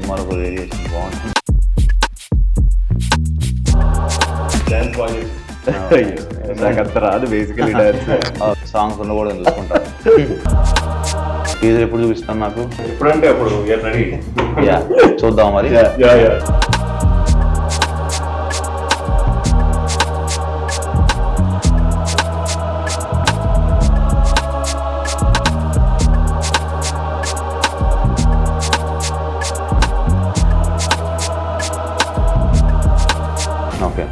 మరొక వేరియేషన్ బాగుంటుంది. నాకు అంత రాదు బేసికలీ డాన్స్. సాంగ్స్ ఉన్న కూడా చూసుకుంటాను. టీజర్ ఎప్పుడు చూపిస్తాను నాకు? ఎప్పుడంటే అప్పుడు రెడీ. యా, చూద్దాం మరి. Okay,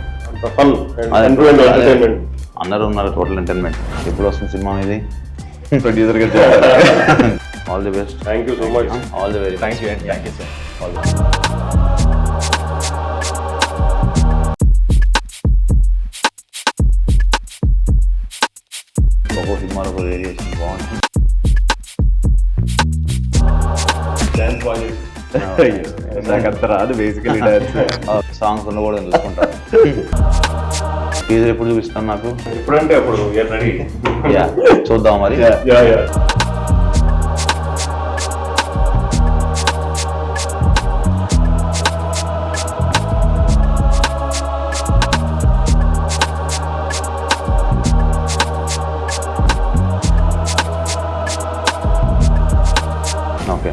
fun and entertainment. అందరూ ఉన్నారు, టోటల్ ఎంటర్టైన్మెంట్. ఎప్పుడు వస్తుంది సినిమా ఇది? ప్రొడ్యూసర్ గా all the best. Thank you so much. All the very thank you sir. All the best. ఒక్కో సినిమాలో ఒక వేరియేషన్ బాగుంటుంది. నాకు అంత రాదు బేసికలీ డాన్స్. సాంగ్స్ ఉన్న కూడా చూసుకుంటాను. టీజర్ ఎప్పుడు చూపిస్తాను నాకు? ఎప్పుడంటే అప్పుడు రెడీ. యా, చూద్దాం మరి. Okay,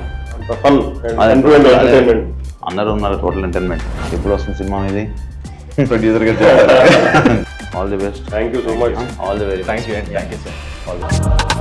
fun and entertainment. అందరూ ఉన్నారు, టోటల్ ఎంటర్టైన్మెంట్. ఎప్పుడు వస్తుంది సినిమా ఇది? ప్రొడ్యూసర్ గా all the best. Thank you so much. All the very thank you sir. All the best.